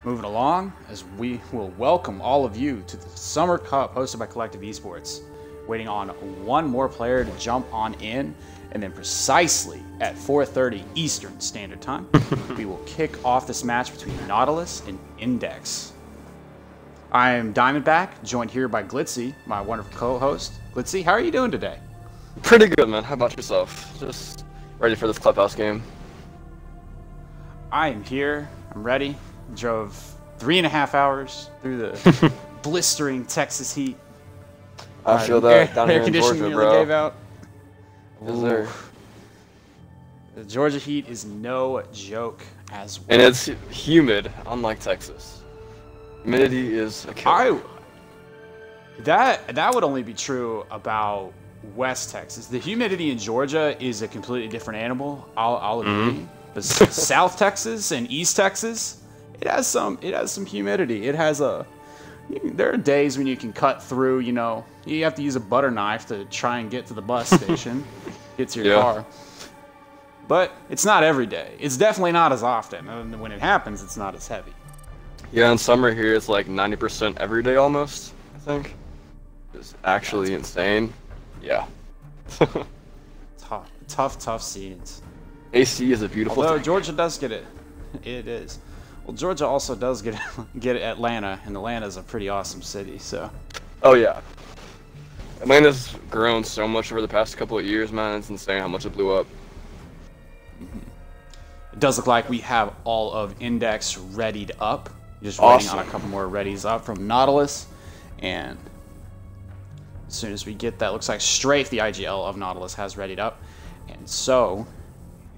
Moving along, as we will welcome all of you to the Summer Cup hosted by Collective Esports. Waiting on one more player to jump on in, and then precisely at 4:30 Eastern Standard Time, we will kick off this match between Nautilus and Endex. I am Diamondback, joined here by Glitzy, my wonderful co-host. Glitzy, how are you doing today? Pretty good, man. How about yourself? Just ready for this clubhouse game. I am here. I'm ready. Drove 3.5 hours through the blistering Texas heat. I feel that down here air in conditioning Georgia, nearly bro. gave out. Yes, sir. The Georgia heat is no joke as well. And it's humid, unlike Texas. Humidity is a killer. That would only be true about West Texas. The humidity in Georgia is a completely different animal. I'll agree. But South Texas and East Texas, it has some humidity. There are days when you can cut through, you have to use a butter knife to try and get to the bus station, get to your car. But it's not every day. It's definitely not as often. And when it happens, it's not as heavy. Yeah, in summer here, it's like 90% every day almost, I think. It's actually insane. Yeah. Tough scenes. AC is a beautiful Although thing. Georgia does get it. It is. Well, Georgia also does get Atlanta, and Atlanta's a pretty awesome city, so. Oh, yeah. Atlanta's grown so much over the past couple of years, man. It's insane how much it blew up. It does look like we have all of Endex readied up. Just Awesome. waiting on a couple more readies up from Nautilus, and as soon as we get that, looks like Strafe, the IGL of Nautilus, has readied up. And so,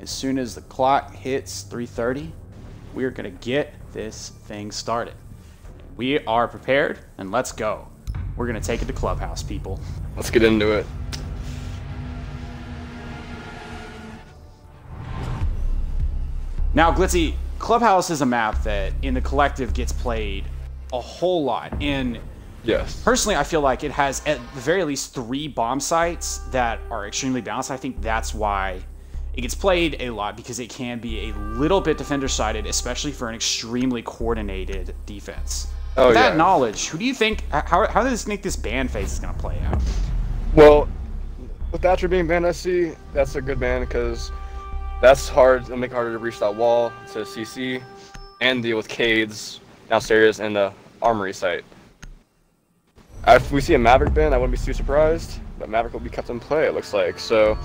as soon as the clock hits 3:30, we're gonna get this thing started. We are prepared, and let's go. We're gonna take it to Clubhouse, people. Let's get into it. Now, Glitzy, Clubhouse is a map that in the collective gets played a whole lot. And Yes. personally, I feel like it has at the very least 3 bomb sites that are extremely balanced. I think that's why it gets played a lot, because it can be a little bit defender-sided, especially for an extremely coordinated defense. Oh, With that yeah. knowledge, who do you think, how do you think this ban phase is going to play out? Well, with Thatcher being banned, I see that's a good ban because that's hard. It'll make it harder to reach that wall to CC and deal with Cades downstairs and the armory site. If we see a Maverick ban, I wouldn't be too surprised, but Maverick will be kept in play, it looks like. So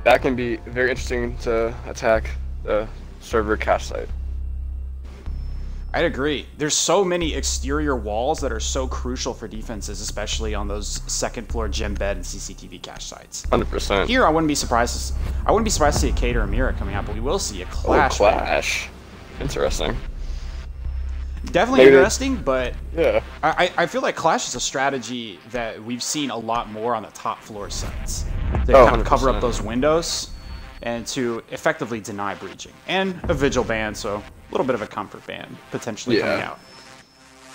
that can be very interesting to attack the server cache site. I'd agree. There's so many exterior walls that are so crucial for defenses, especially on those second floor gem bed and CCTV cache sites. 100%. Here, I wouldn't be surprised to see a Kate or a Mira coming out, but we will see a Clash. Oh, Clash. Interesting. Definitely Maybe interesting, but Yeah. I feel like Clash is a strategy that we've seen a lot more on the top floor sites. To Oh, kind of cover up 100%. those windows and to effectively deny breaching. And a Vigil ban, so a little bit of a comfort ban potentially coming out.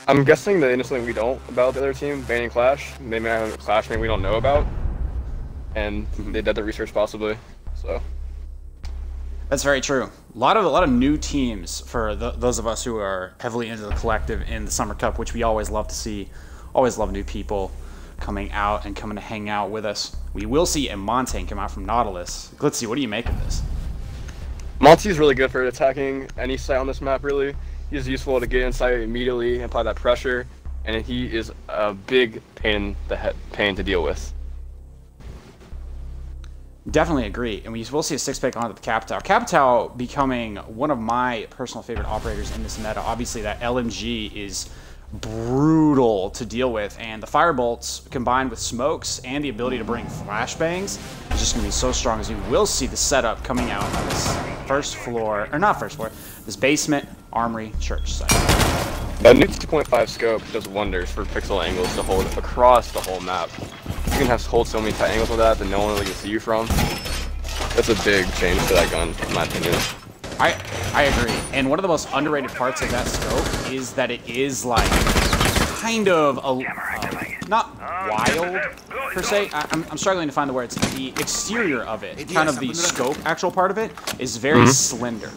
I'm guessing that there's something we don't about the other team banning Clash. They may have a Clash ban we don't know about, and they did the research possibly. So That's very true. A lot of new teams for those of us who are heavily into the collective in the Summer Cup, which we always love to see. Always love new people coming out and coming to hang out with us. We will see a Montaigne come out from Nautilus. Glitzy, what do you make of this? Monty is really good for attacking any site on this map. Really, he's useful to get inside immediately and apply that pressure, and he is a big pain to deal with. Definitely agree, and we will see a 6-pick onto the Capitao. Capitao becoming one of my personal favorite operators in this meta. Obviously, that LMG is brutal to deal with, and the Firebolts combined with smokes and the ability to bring flashbangs is just going to be so strong, as you will see the setup coming out on this this basement armory church site. That new 2.5 scope does wonders for pixel angles to hold across the whole map. You can hold so many tight angles with that no one really can see you from. That's a big change to that gun, in my opinion. I agree, and one of the most underrated parts of that scope is that it is like kind of not wild per se. I'm struggling to find the words. The exterior of it, kind of the scope, actual part of it, is very slender.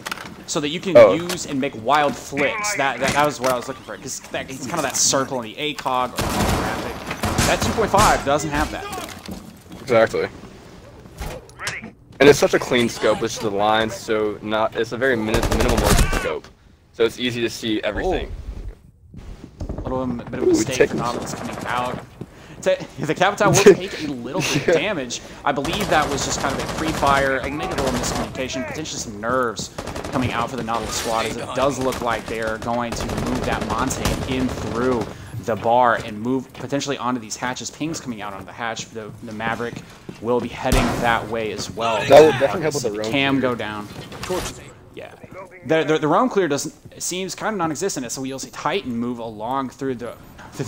so that you can use and make wild flicks. That was what I was looking for, because it's kind of that circle in the ACOG or the holographic. That 2.5 doesn't have that. Exactly. And it's such a clean scope, it's just the lines, so it's a very minimal motion scope. So it's easy to see everything. A little bit of a mistake. Nautilus coming out. The Capital will take a little bit of damage. I believe that was just kind of a pre-fire, maybe a little miscommunication, potentially some nerves coming out for the Nautilus squad, as it does look like they're going to move that Montagne in through the bar and move potentially onto these hatches. Pings coming out onto the hatch. The Maverick will be heading that way as well. That will definitely help with the roam cam clear. go down. Yeah. The roam clear seems kind of non-existent, so you'll see Titan move along through the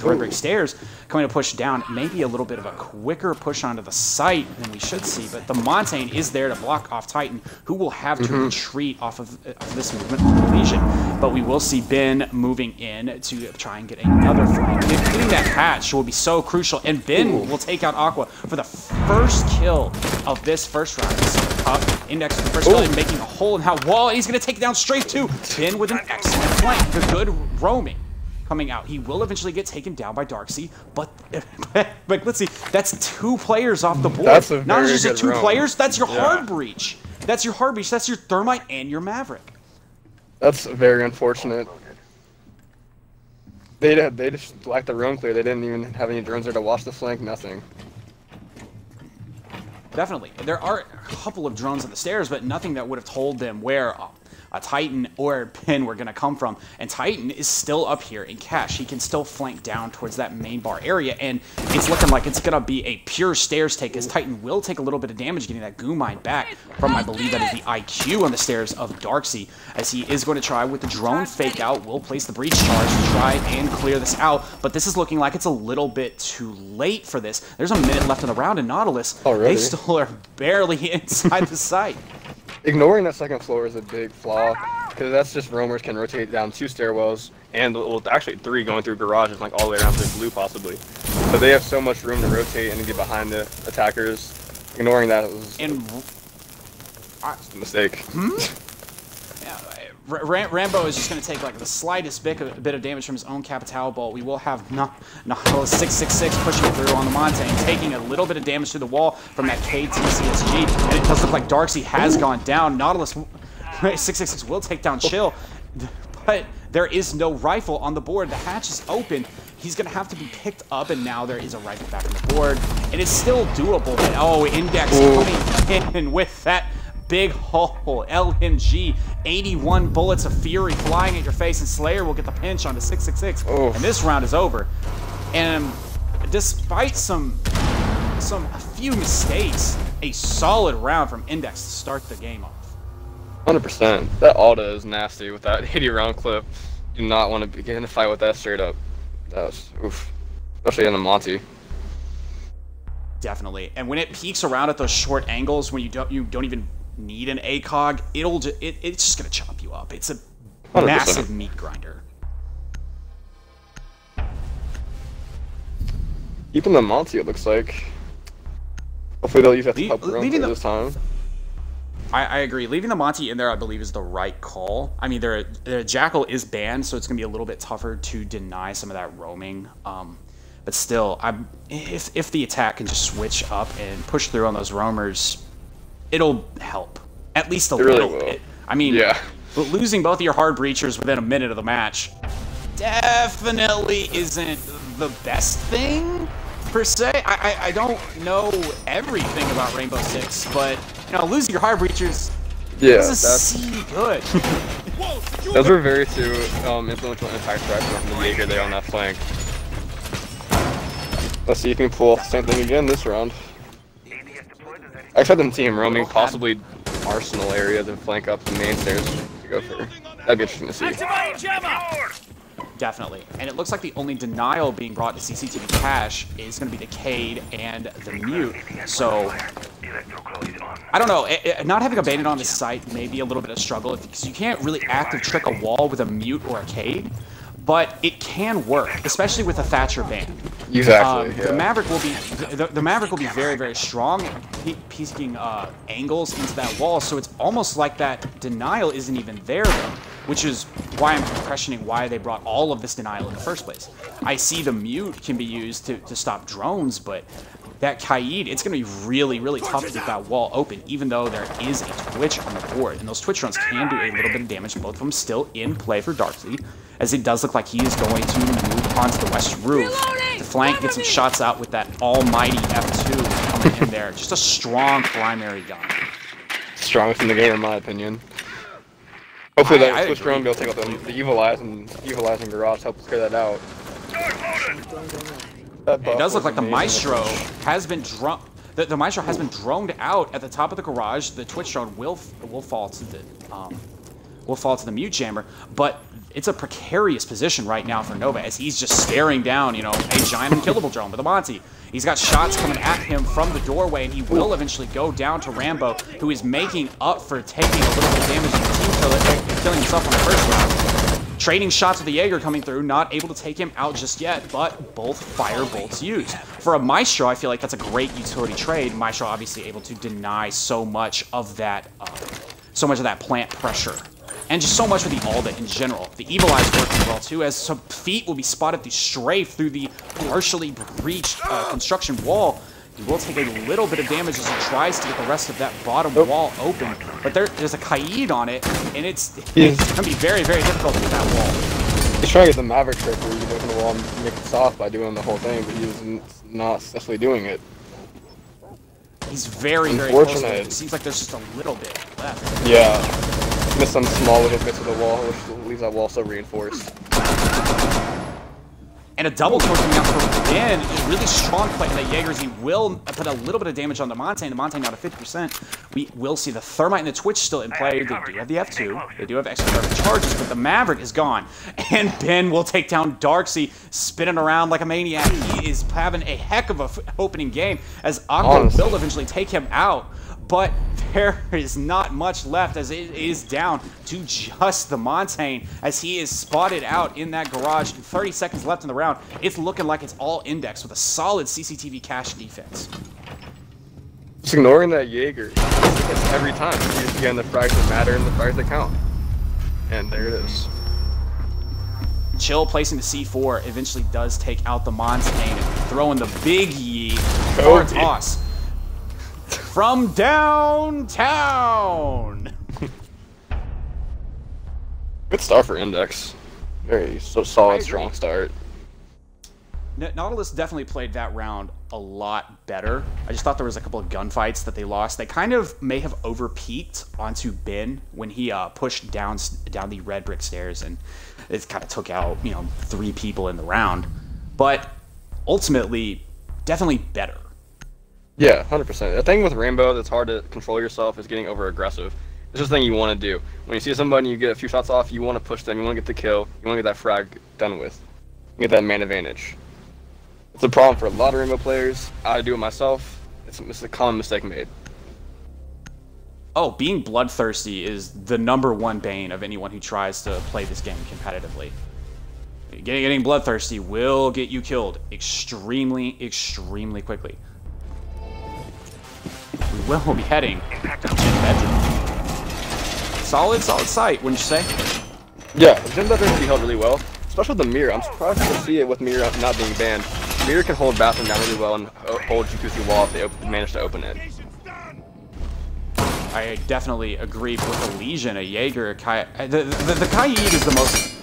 red brick stairs, coming to push down. Maybe a little bit of a quicker push onto the site than we should see, but the Montagne is there to block off Titan, who will have to retreat off of this movement on Legion. But we will see Ben moving in to try and get another flank. Getting that hatch will be so crucial, and Ben will take out Aqua for the first kill of this first round. Endex for the first kill and making a hole in that wall, and he's going to take it down straight to Ben with an excellent flank. The good roaming coming out. He will eventually get taken down by Darksea, but let's see, that's 2 players off the board. That's a Not very just good 2 roam. players, that's your hard breach. That's your hard breach, that's your Thermite and your Maverick. That's very unfortunate. They just lacked the roam clear. They didn't even have any drones there to watch the flank, nothing. Definitely. There are a couple of drones on the stairs, but nothing that would have told them where a Titan or a Pin were going to come from. And Titan is still up here in cash. He can still flank down towards that main bar area, and it's looking like it's going to be a pure stairs take, as Titan will take a little bit of damage getting that goo mine back from, I believe that is the IQ on the stairs of Darksea, as he is going to try with the drone fake out, will place the breach charge to try and clear this out, but this is looking like it's a little bit too late for this. There's a minute left in the round, and Nautilus, they still are barely inside the site. Ignoring that second floor is a big flaw, because that's just roamers can rotate down 2 stairwells, and well, actually 3 going through garages, like all the way around to the blue possibly. So they have so much room to rotate and get behind the attackers. Ignoring that was just a mistake. Rambo is just going to take like the slightest bit of damage from his own Capital Bolt. We will have Nautilus 666 pushing through on the Montagne, taking a little bit of damage through the wall from that KTCSG, and it does look like Darksea has gone down. Nautilus 666 will take down Chill, but there is no rifle on the board. The hatch is open. He's going to have to be picked up, and now there is a rifle back on the board, and it's still doable. But Endex coming in with that big hole, LMG, 81 bullets of fury flying at your face, and Slayer will get the pinch onto 666, and this round is over. And despite a few mistakes, a solid round from Endex to start the game off. 100%. That Alda is nasty with that 80 round clip. Do not want to get in a fight with that straight up. That was oof, especially in the Monty. Definitely, and when it peaks around at those short angles, when you don't even need an ACOG, it's just gonna chop you up. It's a 100%. Massive meat grinder. Keeping the Monty, it looks like. Hopefully they'll use that to help roam this time. I agree. Leaving the Monty in there, I believe, is the right call. I mean, their Jackal is banned, so it's gonna be a little bit tougher to deny some of that roaming. But still, if the attack can just switch up and push through on those roamers, it'll help. At least a little bit. I mean, but losing both of your hard breachers within a minute of the match definitely isn't the best thing, per se. I don't know everything about Rainbow Six, but, you know, losing your hard breachers doesn't seem good. Those were very two influential impact strikes from the Jaeger there on that flank. Let's see if he can pull off the same thing again this round. I expect them to see him roaming possibly Arsenal area to flank up the main stairs to go for. That'd be interesting to see. Definitely. And it looks like the only denial being brought to CCTV cache is going to be the Cade and the Mute. So, I don't know. Not having a bandit on this site may be a little bit of a struggle, because you can't really active trick a wall with a Mute or a Cade, but it can work, especially with a Thatcher band. Exactly. Yeah. The Maverick will be the Maverick will be very, very strong, peeking angles into that wall. So it's almost like that denial isn't even there though, which is why I'm questioning why they brought all of this denial in the first place. I see the mute can be used to stop drones, but that Kaid, it's going to be really, really tough to get that wall open, even though there is a Twitch on the board. And those Twitch drones can do a little bit of damage. Both of them still in play for Darkseid, as it does look like he is going to move onto the west roof. The flank gets some shots out with that almighty F2 coming in there. Just a strong primary gun. Strongest in the game, in my opinion. Hopefully that Twitch drone will be able to take out the Evil Eyes and Garage to help us clear that out. It does look like the Maestro has been droned. The Maestro has been droned out at the top of the garage. The Twitch drone will fall to the mute jammer, but it's a precarious position right now for Nova as he's just staring down, you know, a giant unkillable drone with a Monty. He's got shots coming at him from the doorway, and he will eventually go down to Rambo, who is making up for taking a little bit of damage in the team killer, killing himself on the first round. Trading shots with the Jaeger coming through, not able to take him out just yet, but both fire bolts used. For a Maestro, I feel like that's a great utility trade. Maestro obviously able to deny so much of that plant pressure. And just so much with the Alda in general. The Evil Eye's working well too, as some feet will be spotted through strafe through the partially breached construction wall. He will take a little bit of damage as he tries to get the rest of that bottom wall open. But there's a Kaid on it, and it's going to be very, very difficult to get that wall. He's trying to get the Maverick trick where you can open the wall and make it soft by doing the whole thing, but he's not successfully doing it. He's very, very close. It seems like there's just a little bit left. Yeah. Missed some small little bits of the wall, which leaves that wall so reinforced. And a double kill coming out for Ben. A really strong play in that Jaeger's. He will put a little bit of damage on the Montagne. The Montagne now to 50%. We will see the Thermite and the Twitch still in play. They do have the F2. They do have extra thermite charges, but the Maverick is gone. And Ben will take down Darkseid, spinning around like a maniac. He is having a heck of a opening game, as Aqua will eventually take him out. But there is not much left, as it is down to just the Montagne, as he is spotted out in that garage. 30 seconds left in the round. It's looking like it's all Endex with a solid CCTV cache defense. Just ignoring that Jaeger. It's every time. You just get in the frags that matter and the frags that count. And there it is. Chill placing the C4 eventually does take out the Montagne and throwing the big yeet for a toss. From downtown. Good start for Endex. Very solid, strong start. Nautilus definitely played that round a lot better. I just thought there was a couple of gunfights that they lost. They kind of may have over-peaked onto Ben when he pushed down the red brick stairs, and it kind of took out, you know, 3 people in the round. But ultimately, definitely better. Yeah, 100%. The thing with Rainbow that's hard to control yourself is getting over-aggressive. It's just the thing you want to do. When you see somebody and you get a few shots off, you want to push them, you want to get the kill, you want to get that frag done with. You get that man advantage. It's a problem for a lot of Rainbow players. I do it myself. It's a common mistake made. Oh, being bloodthirsty is the #1 bane of anyone who tries to play this game competitively. Getting bloodthirsty will get you killed extremely, extremely quickly. We will be heading to the gym bedroom. Solid sight, wouldn't you say? Yeah, the gym bedroom can be held really well, especially with the mirror. I'm surprised to see it with mirror not being banned. Mirror can hold bathroom down really well and hold Jacuzzi wall if they manage to open it. I definitely agree with the Legion, a Jaeger, the Kaid is the most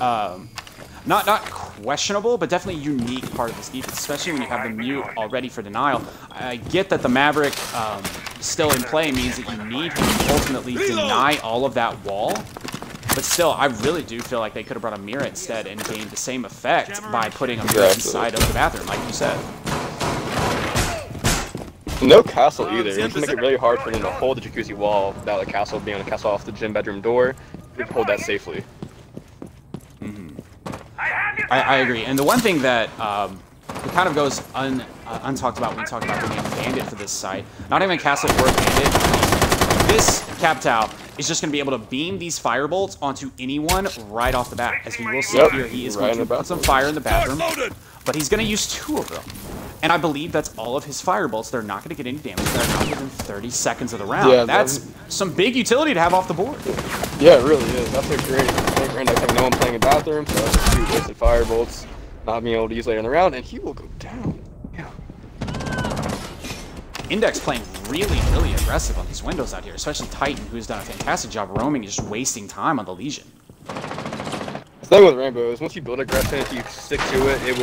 not questionable, but definitely unique part of this defense, especially when you have the mute already for denial. I get that the Maverick still in play means that you need him to ultimately deny all of that wall, but still, I really do feel like they could have brought a mirror instead and gained the same effect by putting a mirror inside of the bathroom, like you said. No castle either. It's going to make it really hard for them to hold the Jacuzzi wall without the castle being able to castle off the gym bedroom door. They can hold that safely. I agree. And the one thing that it kind of goes untalked about when we talk about bringing a bandit for this site, not even a castle or a bandit. This Captal is just going to be able to beam these firebolts onto anyone right off the bat. As we will see here, he is going to put some fire in the bathroom, but he's going to use 2 of them. And I believe that's all of his firebolts. They're not going to get any damage. They're not within 30 seconds of the round. Yeah, that's some big utility to have off the board. Yeah, it really is. That's a great Endex having no one playing in bathroom, so that's 2 wasted firebolts, not being able to use later in the round, and he will go down. Yeah. Endex playing really, really aggressive on these windows out here, especially Titan, who's done a fantastic job roaming and just wasting time on the Legion. The thing with Rainbow is once you build aggression, if you stick to it, it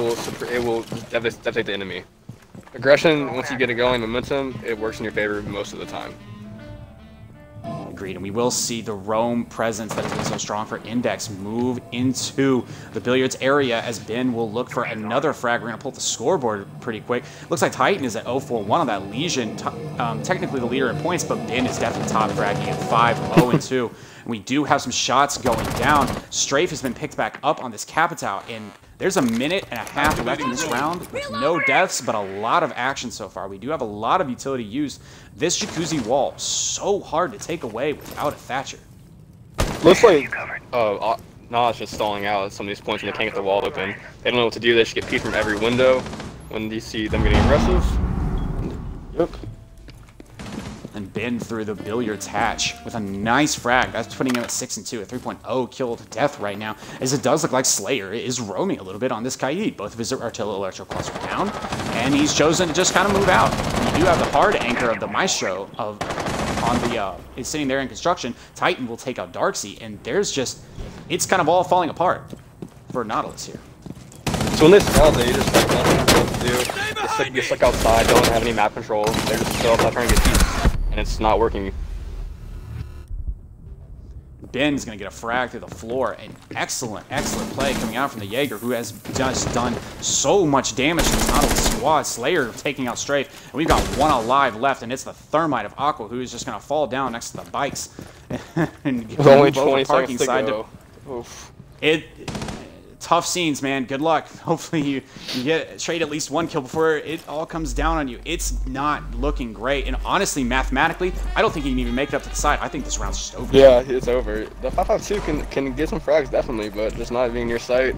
will devastate the enemy. Aggression, once you get it going, momentum, it works in your favor most of the time. Agreed, and we will see the roam presence that has been so strong for Endex move into the billiards area as Ben will look for another frag. We're going to pull up the scoreboard pretty quick. Looks like Titan is at 0-4-1 on that Legion. Technically the leader in points, but Ben is definitely top fragging at 5-0-2. And we do have some shots going down. Strafe has been picked back up on this Capitao, and there's a minute and a half left in this round with no deaths, but a lot of action so far. We do have a lot of utility used. This Jacuzzi wall, so hard to take away without a Thatcher. Looks like Nautilus just stalling out at some of these points when they can't get the wall open. They don't know what to do. They should get peeked from every window when you see them getting aggressive. Yep. And Ben through the billiards hatch with a nice frag. That's putting him at 6-2, a 3.0 kill to death right now, as it does look like Slayer is roaming a little bit on this Kaid. Both of his artillery electro clusters are down, and he's chosen to just kind of move out. We do have the hard anchor of the Maestro is sitting there in construction. Titan will take out Darksea, and there's just, it's kind of all falling apart for Nautilus here. So when they spell, they just like don't know what to do. They get stuck outside, don't have any map control. They're just still outside trying to get peace. And it's not working. Ben's going to get a frag through the floor. An excellent, excellent play coming out from the Jaeger, who has just done so much damage to the Nautilus squad. Slayer taking out Strafe. And we've got 1 alive left, and it's the Thermite of Aqua, who is just going to fall down next to the bikes. And with only 20 seconds to go. Oof. Tough scenes, man. Good luck. Hopefully you trade at least 1 kill before it all comes down on you. It's not looking great. And honestly, mathematically, I don't think he can even make it up to the side. I think this round's just over. Yeah, it's over. The 5.52 can get some frags, definitely, but just not being near sight.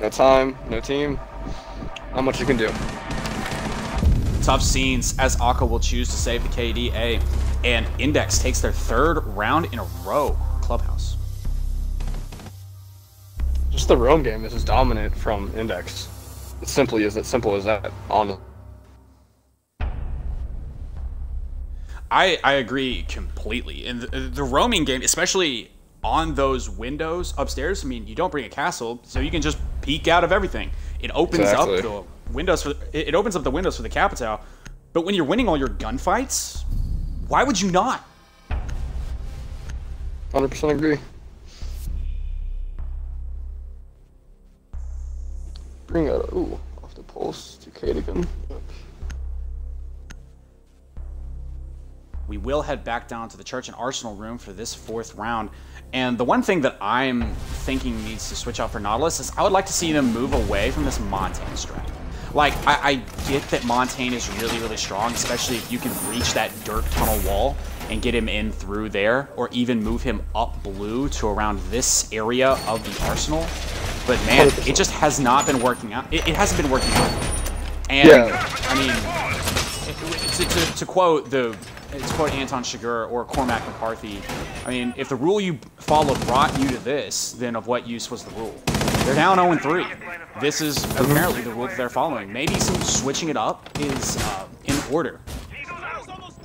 No time, no team. Not much you can do. Tough scenes as Aqua will choose to save the KDA. And Endex takes their 3rd round in a row. Clubhouse. Just the roam game is just dominant from Endex. It's simply as simple as that. I agree completely. And the roaming game, especially on those windows upstairs, I mean, you don't bring a castle, so you can just peek out of everything. It opens up the windows for it opens up the windows for the Capitao. But when you're winning all your gunfights, why would you not? 100% agree. Bring out off the pulse to Kate again. We will head back down to the Church and Arsenal room for this 4th round. And the one thing that I'm thinking needs to switch out for Nautilus is I would like to see them move away from this Montane strat. Like, I get that Montane is really, really strong, especially if you can reach that dirt tunnel wall and get him in through there, or even move him up blue to around this area of the Arsenal. But man, 100%. It just has not been working out. It hasn't been working out. And I mean, to quote Anton Chigurh or Cormac McCarthy, I mean, if the rule you followed brought you to this, then of what use was the rule? They're down 0-3. This is apparently the rule that they're following. Maybe some switching it up is in order.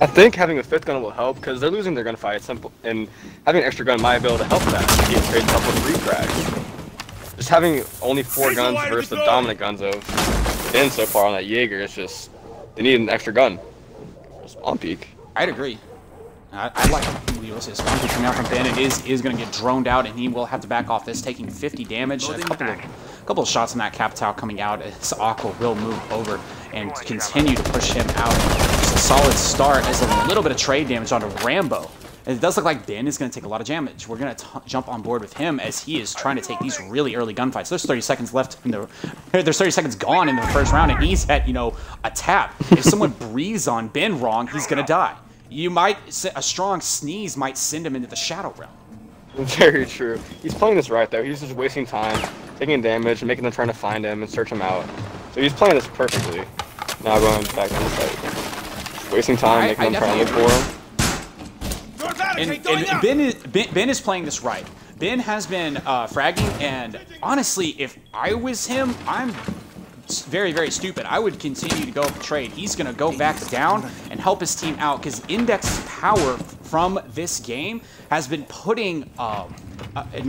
I think having a 5th gun will help because they're losing their gunfight. Simple, and having an extra gun might be able to help that. Get trades up with 3 frags. Just having only 4 guns versus the dominant guns of Ben so far on that Jaeger, it's just they need an extra gun. Just on peak. I'd agree. I'd like we will see a spawn peek coming out from Ben. It is going to get droned out, and he will have to back off this, taking 50 damage. A couple of shots on that Capitao coming out as Aqua will move over and continue to push him out. Just a solid start as a little bit of trade damage onto Rambo. And it does look like Ben is going to take a lot of damage. We're going to jump on board with him as he is trying to take these really early gunfights. There's 30 seconds left in there's 30 seconds gone in the 1st round, and he's at, a tap. If someone breathes on Ben wrong, he's going to die. a strong sneeze might send him into the Shadow Realm. Very true. He's playing this right though. He's just wasting time, taking damage, making them trying to find him and search him out. So he's playing this perfectly. Now going back on the site. Wasting time, making them try to look for him. And Ben is playing this right. Ben has been fragging, and honestly, if I was him, I'm very, very stupid. I would continue to go for trade. He's going to go back down and help his team out, because Index's power from this game has been putting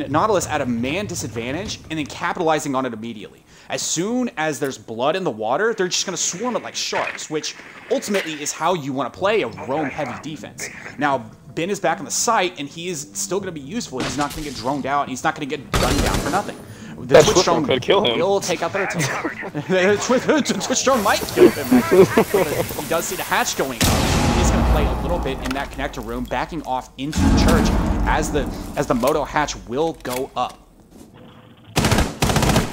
Nautilus at a man disadvantage and then capitalizing on it immediately. As soon as there's blood in the water, they're just going to swarm it like sharks, which ultimately is how you want to play a roam-heavy defense. Now, Ben is back on the site, and he is still going to be useful. He's not going to get droned out, and he's not going to get gunned down for nothing. The Twitch drone could kill him. Will take out their team. The Twitch drone might kill him. He does see the hatch going up. He's going to play a little bit in that connector room, backing off into the church as the Moto hatch will go up.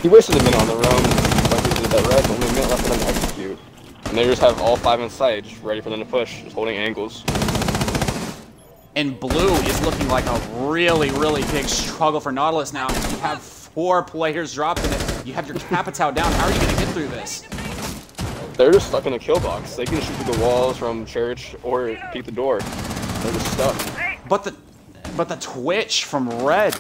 He wasted a minute on the roam, like he did that red, only a minute left for them to execute. And they just have all 5 inside, just ready for them to push, just holding angles. And blue is looking like a really, really big struggle for Nautilus now. You have 4 players dropped in it. You have your Capitao down. How are you going to get through this? They're just stuck in a kill box. They can shoot through the walls from church or peek the door. They're just stuck. But the twitch from red,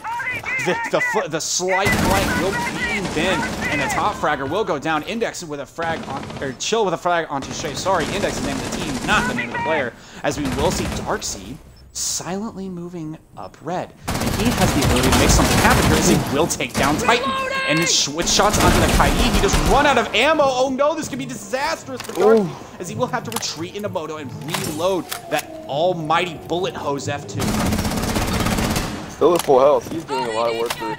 the slight flank will be Ben, and the top fragger will go down. Endex with a frag on, or Chill with a frag onto Shay. Sorry, Endex is the name of the team, not the name of the player. As we will see Darkseed silently moving up red. And he has the ability to make something happen here as he will take down Titan. And with shots onto the Kaid, he just run out of ammo. Oh no, this could be disastrous for Dark, as he will have to retreat into Moto and reload that almighty bullet hose F2. Still at full health. He's doing a lot of work for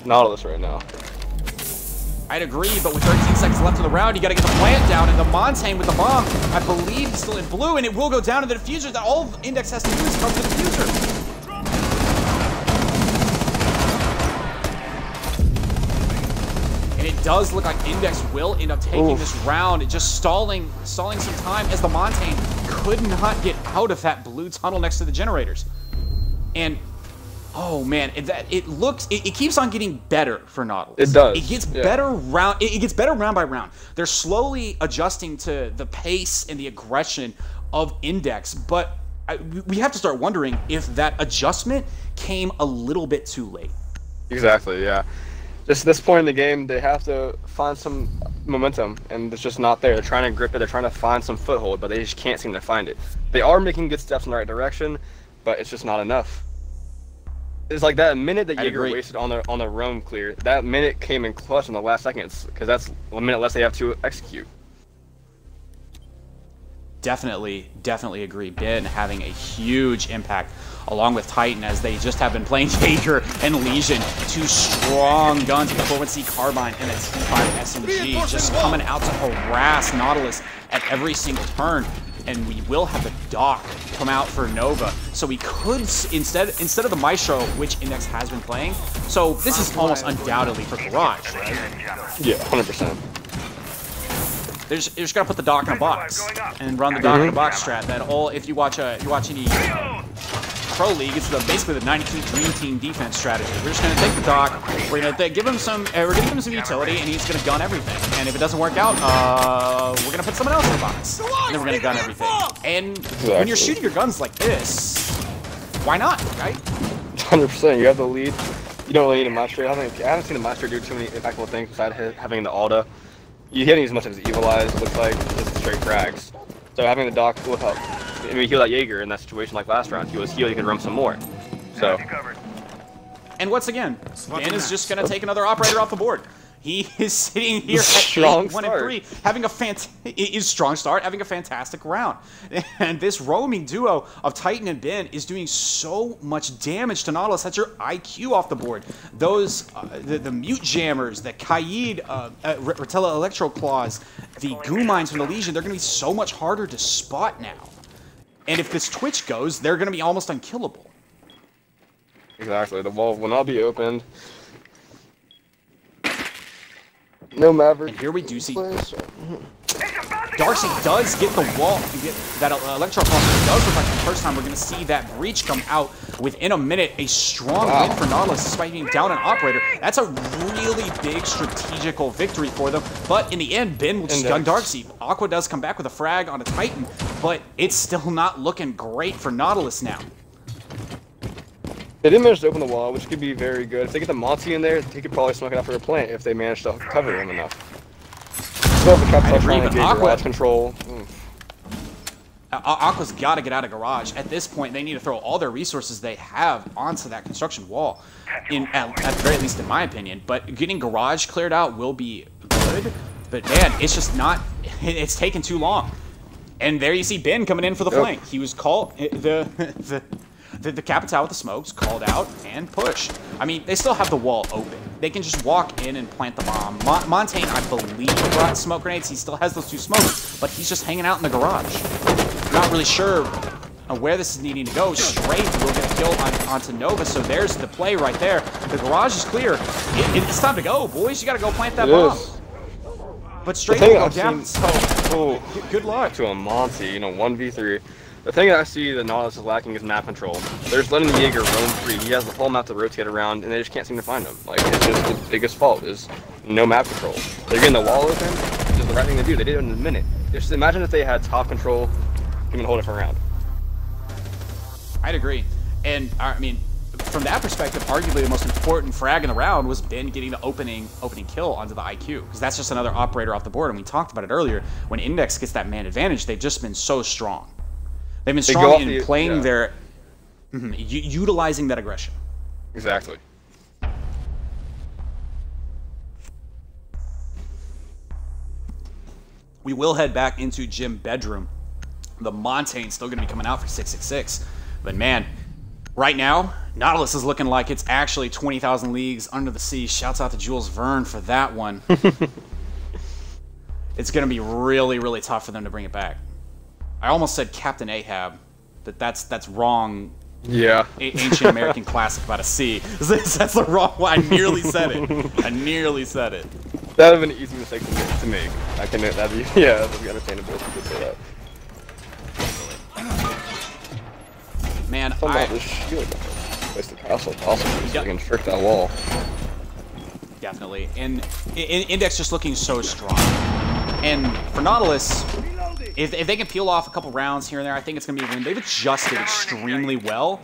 Nautilus right now. I'd agree, but with 13 seconds left in the round, you gotta get the plant down, and the Montaigne with the bomb, I believe, is still in blue, and it will go down to the diffuser. That all Index has to do is come to the diffuser. And it does look like Index will end up taking this round, just stalling some time, as the Montaigne could not get out of that blue tunnel next to the generators. And oh man, it keeps on getting better for Nautilus. It does. It gets better round. It gets better round by round. They're slowly adjusting to the pace and the aggression of Index, but we have to start wondering if that adjustment came a little bit too late. Exactly. Yeah. Just at this point in the game, they have to find some momentum, and it's just not there. They're trying to grip it. They're trying to find some foothold, but they just can't seem to find it. They are making good steps in the right direction, but it's just not enough. It's like that minute that Jaeger wasted on the roam clear. That minute came in clutch in the last seconds, because that's a minute less they have to execute. Definitely agree. Ben having a huge impact, along with Titan, as they just have been playing Jaeger and Legion, 2 strong guns with the 4.1C carbine and a T5 SMG, just coming out to harass Nautilus at every single turn. And we will have the Doc come out for Nova, so we could instead of the Maestro, which Index has been playing. So this is almost undoubtedly for Garage, right? Yeah, 100%. They just gotta put the Doc in a box and run the Doc in a box strat. That all, if you watch any Pro League, it's basically the 92 Dream Team defense strategy. We're just gonna take the Doc, we're gonna give him some utility, and he's gonna gun everything. And if it doesn't work out, we're gonna put someone else in the box, and then we're gonna gun everything. And when you're shooting your guns like this, why not, right? 100%. You have the lead. You don't really need a Maestro. I haven't seen a Maestro do too many impactful things besides having the Alda. You haven't used as much as Evil Eyes, it looks like, just straight frags. So having the Doc will help. I mean, heal that Jaeger in that situation like last round. He was healed, he could run some more. So. And once again, Ben is just going to take another operator off the board. He is sitting here at strong 8-1-3, having a strong start, having a fantastic round. And this roaming duo of Titan and Ben is doing so much damage to Nautilus. That's your IQ off the board. Those, the Mute Jammers, the Kaid, Rotella Electro Claws, the Goo Mines from the Legion, they're going to be so much harder to spot now. And if this Twitch goes, they're going to be almost unkillable. Exactly. The wall will not be opened. No Maverick. And here we do see. Darcy does get the wall, get that electro pulse. It does look like the first time we're going to see that breach come out within a minute. A strong win for Nautilus despite being down an operator. That's a really big strategical victory for them. But in the end, Ben will just gun Darcy. Aqua does come back with a frag on a Titan, but it's still not looking great for Nautilus now. They didn't manage to open the wall, which could be very good. If they get the Monty in there, he could probably smoke it out for a plant if they manage to cover him enough. Still have the Capital trying to get garage control. Aqua's got to get out of garage. At this point, they need to throw all their resources they have onto that construction wall, at the very least in my opinion. But getting garage cleared out will be good. But man, it's just not, it's taken too long. And there you see Ben coming in for the flank. He was called, the Capital with the smokes, called out and pushed. I mean, they still have the wall open. They can just walk in and plant the bomb. Montaigne, I believe, brought smoke grenades. He still has those 2 smokes, but he's just hanging out in the garage. Not really sure where this is needing to go. Straight will get a kill onto Nova, so there's the play right there. The garage is clear. It's time to go, boys. You got to go plant that bomb. But Straight will go down, so good luck. To a Monty, you know, 1v3. The thing that I see that Nautilus is lacking is map control. They're just letting the Jaeger roam free. He has the whole map to rotate around, and they just can't seem to find him. Like, it's just the biggest fault is no map control. They're getting the wall open, which is the right thing to do. They did it in a minute. Just imagine if they had top control, even hold it for a round. I'd agree. And, I mean, from that perspective, arguably the most important frag in the round was Ben getting the opening kill onto the IQ, because that's just another operator off the board, and we talked about it earlier. When Index gets that man advantage, they've just been so strong. They've been strong in playing their, utilizing that aggression. Exactly. We will head back into Gym Bedroom. The Montaigne still going to be coming out for 666. But man, right now, Nautilus is looking like it's actually 20,000 leagues under the sea. Shouts out to Jules Verne for that one. It's going to be really, really tough for them to bring it back. I almost said Captain Ahab, but that's wrong. Yeah. Ancient American classic about a sea. That's the wrong one. I nearly said it. I nearly said it. That would have been an easy mistake to make. I can, that'd be, yeah, that'd be understandable if you could say that. Man, this shield. Place the castle possible so they can trick that wall. Definitely. And Index just looking so strong. And for Nautilus, if they can peel off a couple rounds here and there, I think it's going to be a win. They've adjusted extremely well.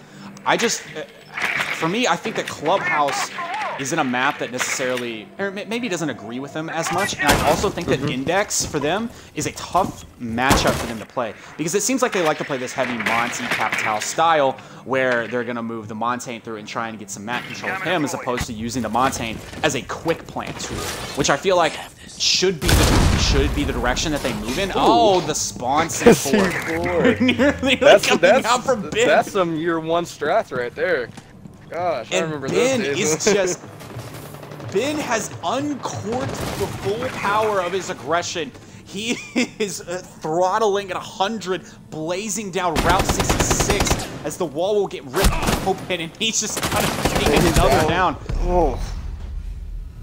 For me, I think that Clubhouse isn't a map that necessarily, or maybe doesn't agree with them as much. And I also think that Index, for them, is a tough matchup for them to play. Because it seems like they like to play this heavy Monty Capital style, where they're going to move the Montaigne through and try and get some map control of him, as opposed to using the Montaigne as a quick plant tool, which I feel like should be the direction that they move in. Ooh. Oh, the spawn C4. Nearly coming out from Ben. That's some year 1 strats right there. Gosh, I remember Ben those days. is just... Ben has uncorked the full power of his aggression. He is throttling at 100, blazing down Route 66 as the wall will get ripped open, and he's just kind of taking another down. Oh.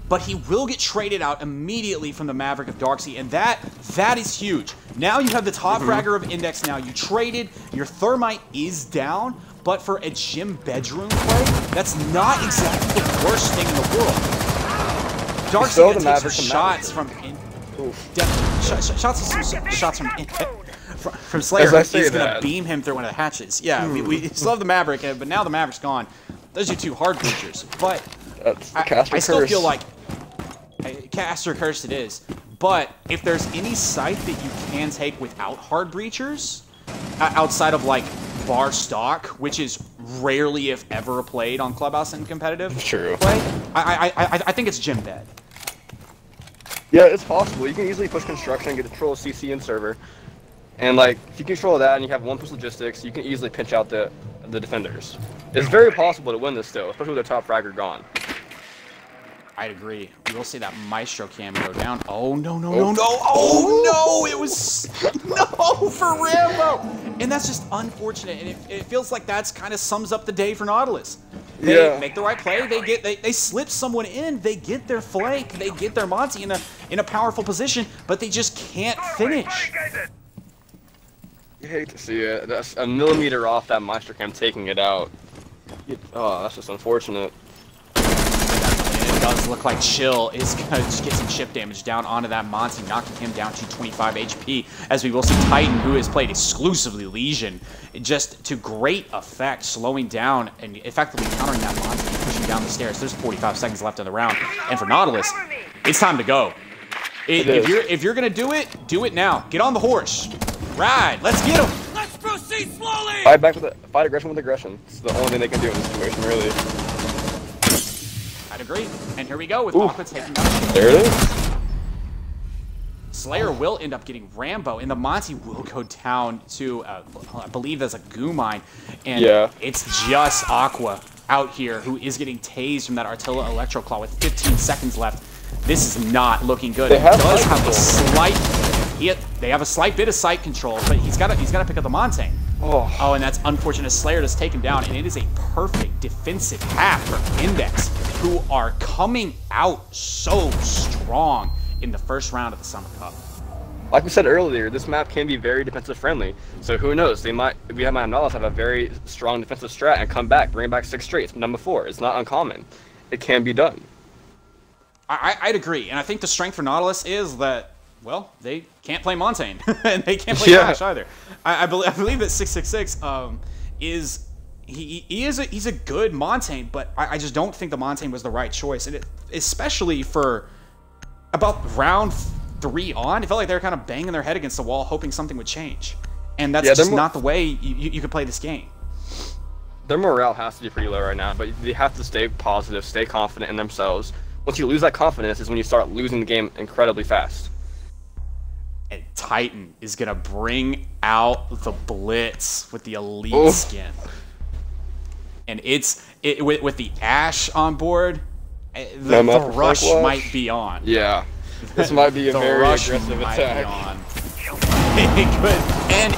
But he will get traded out immediately from the Maverick of Darksea, and that is huge. Now you have the top fragger of Index now. You traded, your Thermite is down, but for a Gym Bedroom play, that's not exactly the worst thing in the world. Darksea gonna take some shots from from Slayer. He's gonna beam him through one of the hatches. Yeah, we still have the Maverick, but now the Maverick's gone. Those are 2 hard breachers, but I still feel like Caster Curse it is. But if there's any site that you can take without hard breachers, outside of like bar stock, which is rarely if ever played on Clubhouse and competitive play, I think it's Gym Bed. Yeah, it's possible. You can easily push construction, get control of CC and server, and like if you control that and you have 1 push logistics, you can easily pinch out the defenders. It's very possible to win this still, especially with their top fragger gone. I'd agree. We will see that Maestro cam go down. Oh, no. Oh, no! It was... No, for Rambo! And that's just unfortunate, and it feels like that's kind of sums up the day for Nautilus. They make the right play. They slip someone in. They get their flank. They get their Monty in a powerful position, but they just can't finish. You hate to see it. That's a millimeter off that monster cam taking it out. Oh, that's just unfortunate. It does look like Chill is going to just get some chip damage down onto that Monty, knocking him down to 25 HP, as we will see Titan, who has played exclusively Legion, just to great effect, slowing down and effectively countering that Monty and pushing down the stairs. There's 45 seconds left in the round, and for Nautilus, it's time to go. If you're going to do it now. Get on the horse. Ride. Let's get him. Let's proceed slowly. Fight aggression with aggression. It's the only thing they can do in this situation, really. I'd agree. And here we go with Aqua taking out. There it is. Slayer will end up getting Rambo, and the Monty will go down to, I believe that's a goo mine. And it's just Aqua out here who is getting tased from that Artilla Electro Claw with 15 seconds left. This is not looking good. They have a slight bit of sight control, but he's got to pick up the Montagne. Oh, and that's unfortunate. Slayer does take him down, and it is a perfect defensive half for Index, who are coming out so strong in the first round of the Summer Cup. Like we said earlier, this map can be very defensive friendly. So who knows? We might have a very strong defensive strat and come back, bring back 6 straight. It's been done before. It's not uncommon. It can be done. I'd agree, and I think the strength for Nautilus is that, well, they can't play Montaigne, and they can't play Flash either. I believe that 666 he's a good Montaigne, but I just don't think the Montaigne was the right choice, and especially for about round 3 on, it felt like they were kind of banging their head against the wall, hoping something would change, and that's just not the way you could play this game. Their morale has to be pretty low right now, but they have to stay positive, stay confident in themselves. Once you lose that confidence is when you start losing the game incredibly fast. And Titan is going to bring out the Blitz with the Elite skin. And with the Ash on board, the rush might be on. Yeah. This might be a very aggressive attack. It could. And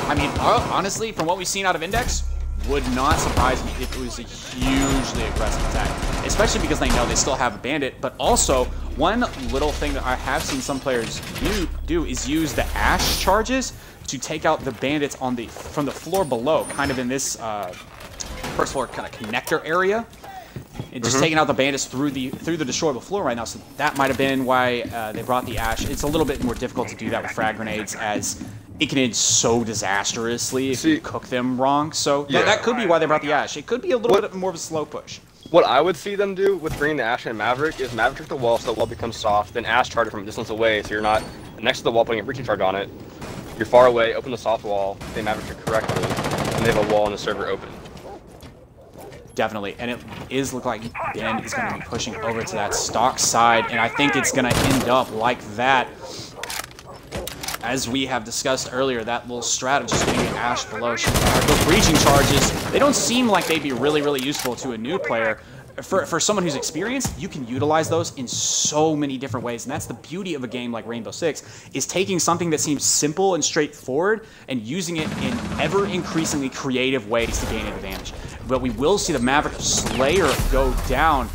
I mean, honestly, from what we've seen out of Index, would not surprise me if it was a hugely aggressive attack, especially because they know they still have a bandit. But also, one little thing that I have seen some players do is use the Ash charges to take out the bandits from the floor below, kind of in this first floor kind of connector area, and just taking out the bandits through the destroyable floor right now. So that might have been why they brought the Ash. It's a little bit more difficult to do that with frag grenades, as it can end so disastrously if you cook them wrong. So that could be why they brought the Ash. It could be a little bit more of a slow push. What I would see them do with bringing the Ash and Maverick is Maverick the wall so the wall becomes soft, then Ash charge it from a distance away so you're not next to the wall putting a breaching charge on it. You're far away, open the soft wall, they Maverick it correctly, and they have a wall and the server open. Definitely, and it is look like Ben is going to be pushing over to that stock side, and I think it's going to end up like that. As we have discussed earlier, that little strat of just getting an Ash below. Those breaching charges, they don't seem like they'd be really, really useful to a new player. For someone who's experienced, you can utilize those in so many different ways, and that's the beauty of a game like Rainbow Six, is taking something that seems simple and straightforward and using it in ever-increasingly creative ways to gain an advantage. But we will see the Maverick Slayer go down,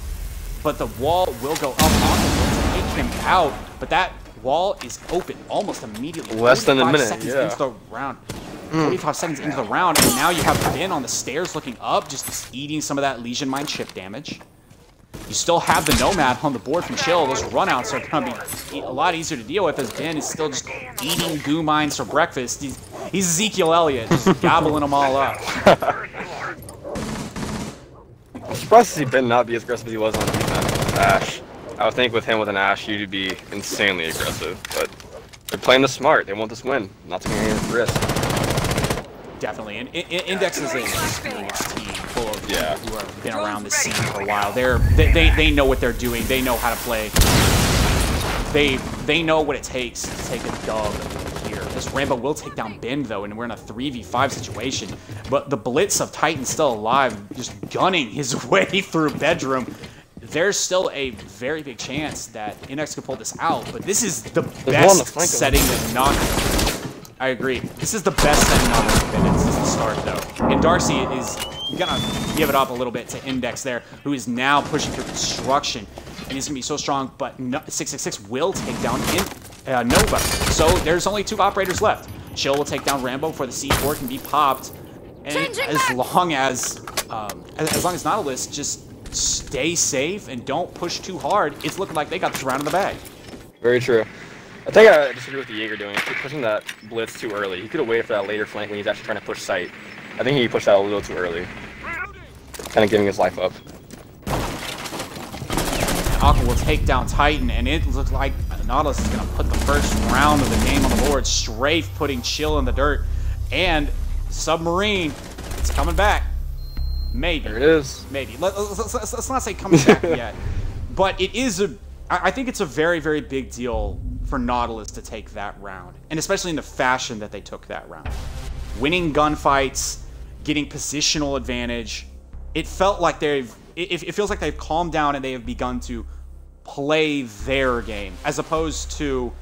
but the wall will go up on him to take him out, but that wall is open almost immediately. Less than a minute, seconds into the round. 45 seconds into the round, and now you have Ben on the stairs looking up, just eating some of that Legion Mine chip damage. You still have the Nomad on the board from Chill. Those runouts are going to be a lot easier to deal with, as Ben is still just eating goo mines for breakfast. He's Ezekiel Elliott, just gobbling them all up. I'm surprised to see Ben not be as aggressive as he was on defense with Ash. I would think with him with an Ash, you'd be insanely aggressive, but they're playing this smart. They want this win, not taking any risk. Definitely, and Index is an experienced team full of people who have been around this scene for a while. They know what they're doing. They know how to play. They know what it takes to take a dub here. This Rambo will take down Ben, though, and we're in a 3v5 situation. But the Blitz of Titan still alive, just gunning his way through bedroom. There's still a very big chance that Index could pull this out, but this is the best setting to knock. I agree. This is the best setting on this since the start, though. And Darcy is gonna give it up a little bit to Endex there, who is now pushing through construction, and he's gonna be so strong. But 666 will take down Nova. So there's only 2 operators left. Chill will take down Rambo before the C4 can be popped, and as long as Nautilus just stay safe and don't push too hard, it's looking like they got this round in the bag. Very true. I think I disagree with the Jaeger doing. He's pushing that blitz too early. He could have waited for that later flank when he's actually trying to push sight. I think he pushed that a little too early. Kind of giving his life up. Aqua will take down Titan, and it looks like Nautilus is going to put the first round of the game on the board. Strafe putting Chill in the dirt, and Submarine, it's coming back. Maybe. There it is. Maybe. Let's not say coming back yet, but it is I think it's a very, very big deal for Nautilus to take that round, and especially in the fashion that they took that round. Winning gunfights, getting positional advantage. It felt like it feels like they've calmed down and they have begun to play their game, as opposed to,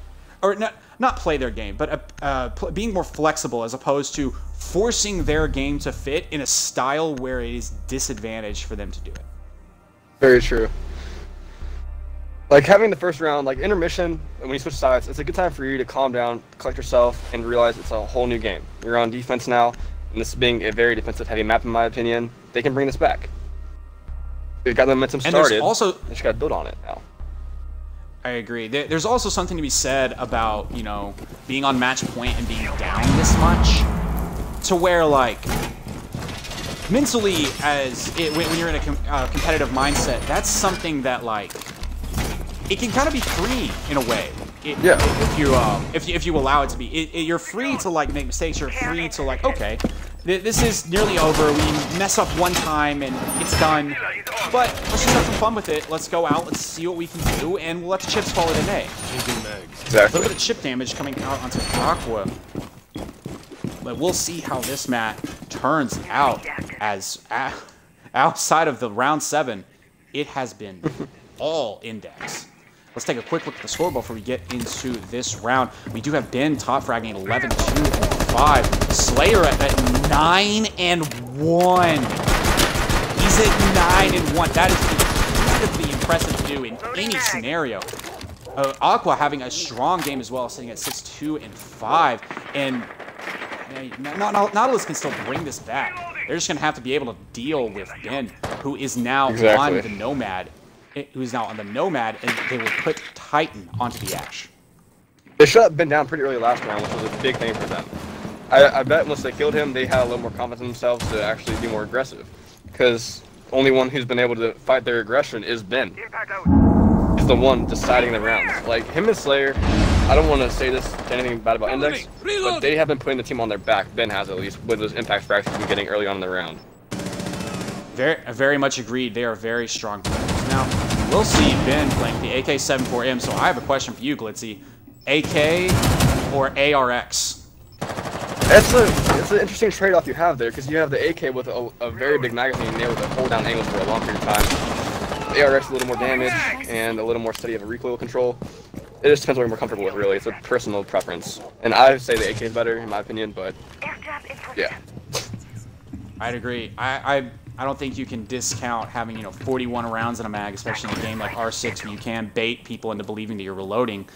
or not play their game, but being more flexible, as opposed to forcing their game to fit in a style where it is disadvantaged for them to do it. Very true. Like, having the first round, like, intermission, when you switch sides, it's a good time for you to calm down, collect yourself, and realize it's a whole new game. You're on defense now, and this being a very defensive-heavy map, in my opinion, they can bring this back. They've got the momentum started, they just got to build on it now. I agree. There's also something to be said about, you know, being on match point and being down this much, to where, like, mentally, when you're in a competitive mindset, that's something that, like, it can kind of be free in a way. If you allow it to be, you're free to, like, make mistakes. You're free to, like, okay, this is nearly over. We mess up one time and it's done. But let's just have some fun with it. Let's go out. Let's see what we can do, and we'll let the chips fall it a day. Exactly. A little bit of chip damage coming out onto Aqua. But we'll see how this match turns out. As outside of the round 7, it has been all Endex. Let's take a quick look at the scoreboard before we get into this round. We do have Ben top fragging 11, 2, and 5. Slayer at 9 and 1. He's at 9 and 1. That is incredibly impressive to do in any scenario. Aqua having a strong game as well, sitting at 6, 2, and 5. And Nautilus can still bring this back. They're just going to have to be able to deal with Ben, who is now on the Nomad. Who's now on the Nomad, and they will put Titan onto the Ash. They shut Ben down pretty early last round, which was a big thing for them. I bet once they killed him, they had a little more confidence in themselves to actually be more aggressive. Because the only one who's been able to fight their aggression is Ben. He's the one deciding the rounds. Like, him and Slayer, I don't want to say this anything bad about Endex, but they have been putting the team on their back. Ben has, at least, with those impact frags he's been getting early on in the round. Very much agreed. They are very strong players. Now, we'll see Ben playing the AK-74M, so I have a question for you, Glitzy. AK or ARX? It's an interesting trade-off you have there, because you have the AK with a very big magazine and able to hold down angles for a long period of time. The ARX a little more damage and a little more steady of a recoil control. It just depends what you're more comfortable with, really. It's a personal preference. And I say the AK is better, in my opinion, but yeah. I'd agree. I don't think you can discount having, 41 rounds in a mag, especially in a game like R6, where you can bait people into believing that you're reloading.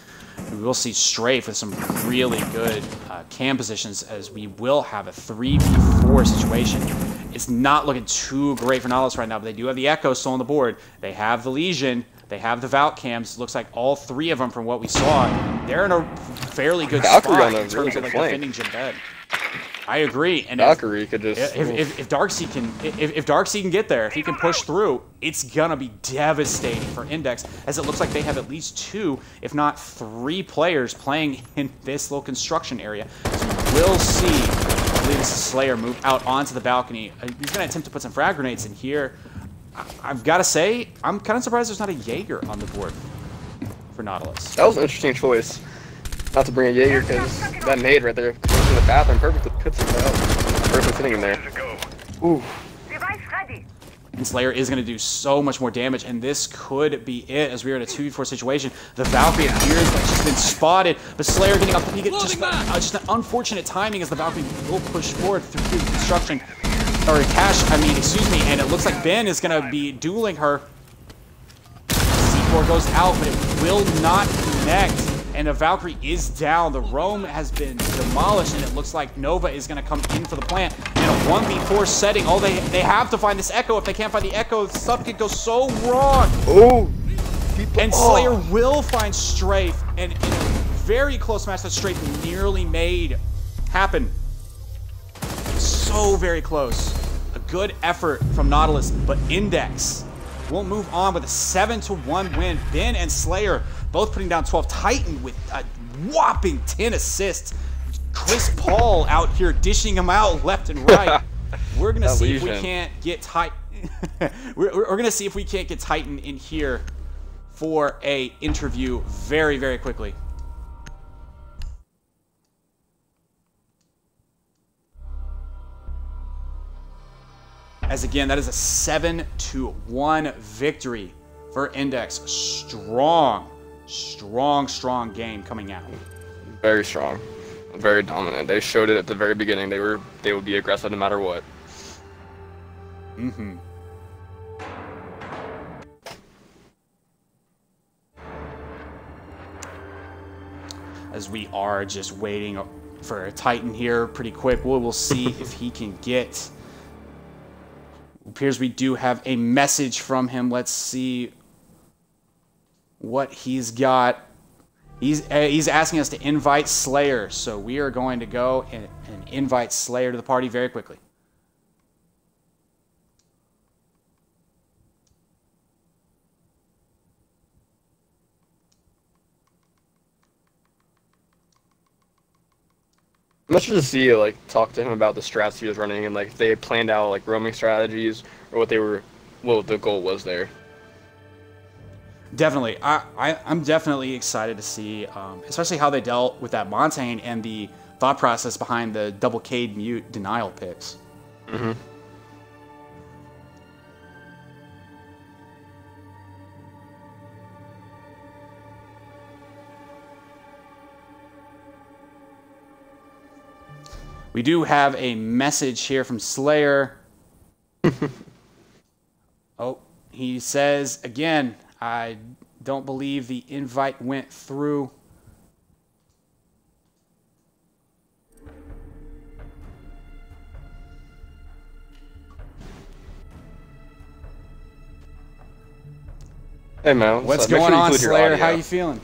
We will see Strafe with some really good cam positions, as we will have a 3v4 situation. It's not looking too great for Nautilus right now, but they do have the Echo still on the board. They have the Legion. They have the Valk cams. Looks like all 3 of them from what we saw. They're in a fairly good spot in terms of defending Jabed. I agree. And Valkyrie could just if Darkseid can get there, if he can push through, it's gonna be devastating for Endex, as it looks like they have at least 2, if not 3 players playing in this little construction area. So we'll see. I believe this is Slayer move out onto the balcony. He's gonna attempt to put some frag grenades in here. I've got to say, I'm kind of surprised there's not a Jaeger on the board for Nautilus. That was an interesting choice. Not to bring a Jaeger, because that nade right there goes in the bathroom perfectly puts it out. Person sitting in there. Ooh. And Slayer is going to do so much more damage, and this could be it, as we are in a 2v4 situation. The Valkyrie appears like she's been spotted, but Slayer getting up, just an unfortunate timing as the Valkyrie will push forward through construction. or Cash, I mean, excuse me, and it looks like Ben is going to be dueling her. C4 goes out, but it will not connect. And the Valkyrie is down. The roam has been demolished, and it looks like Nova is going to come in for the plant. In a 1v4 setting, they have to find this Echo. If they can't find the Echo, stuff could go so wrong. Oh! And Slayer will find Strafe, and in a very close match that Strafe nearly made happen. So very close. A good effort from Nautilus, but Endex will move on with a 7-1 win. Ben and Slayer both putting down 12. Titan with a whopping 10 assists. Chris Paul out here dishing them out left and right. We're gonna see if we can't get Titan. we're gonna see if we can't get Titan in here for a interview very, very quickly. As again, that is a 7-1 victory for Endex. Strong game coming out. Very strong, very dominant. They showed it at the very beginning. They would be aggressive no matter what. Mm-hmm. As we are just waiting for a Titan here pretty quick, we'll see if he can get. It appears we do have a message from him. Let's see what he's got. He's asking us to invite Slayer, so we are going to go and invite Slayer to the party very quickly. I'm not sure to see, like, talk to him about the strats he was running and, like, if they had planned out, like, roaming strategies or what the goal was there. Definitely. I'm definitely excited to see, especially how they dealt with that Montaigne and the thought process behind the double Cade mute denial picks. Mm-hmm. We do have a message here from Slayer. Oh, he says, again, I don't believe the invite went through. Hey, man. What's going on, Slayer? How you feeling?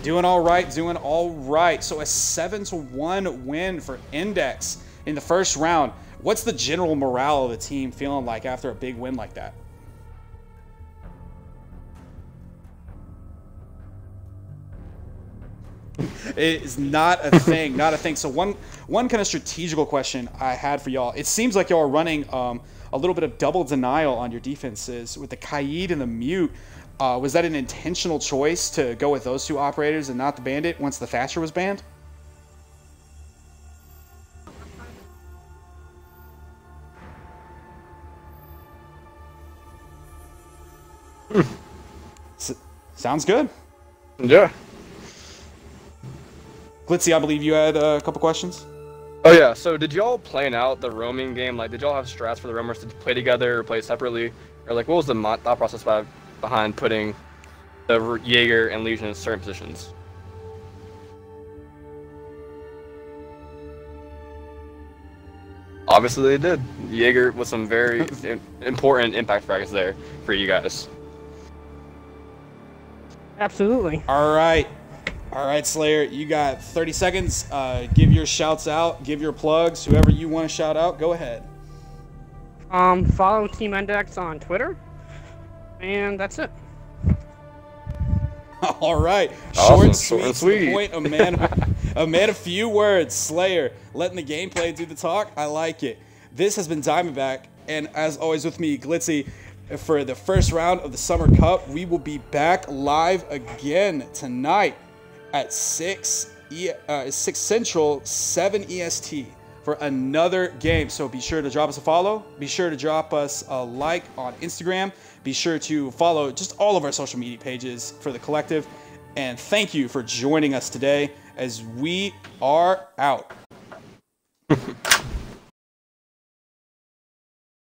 Doing all right, doing all right. So a 7-1 win for Endex in the first round. What's the general morale of the team feeling like after a big win like that? It is not a thing, not a thing. So one kind of strategical question I had for y'all. It seems like y'all are running a little bit of double denial on your defenses with the Kaid and the Mute. Was that an intentional choice to go with those two operators and not the Bandit once the Thatcher was banned? Sounds good. Yeah. Glitzy, I believe you had a couple questions. Oh yeah, so did y'all plan out the roaming game? Like, did y'all have strats for the roamers to play together or play separately? Or like, what was the thought process behind putting the Jaeger and Legion in certain positions? Obviously they did. Jaeger with some very important impact fragments there for you guys. Absolutely. All right, Slayer, you got 30 seconds. Give your shouts out, give your plugs, whoever you want to shout out, go ahead. Follow Team Endex on Twitter, and that's it. All right, awesome. Short and sweet, to the point, a man of few words. Slayer, letting the gameplay do the talk. I like it. This has been Diamondback, and as always with me, Glitzy, for the first round of the Summer Cup. We will be back live again tonight at 6 Central, 7 EST for another game. So be sure to drop us a follow. Be sure to drop us a like on Instagram. Be sure to follow just all of our social media pages for the collective. And thank you for joining us today as we are out.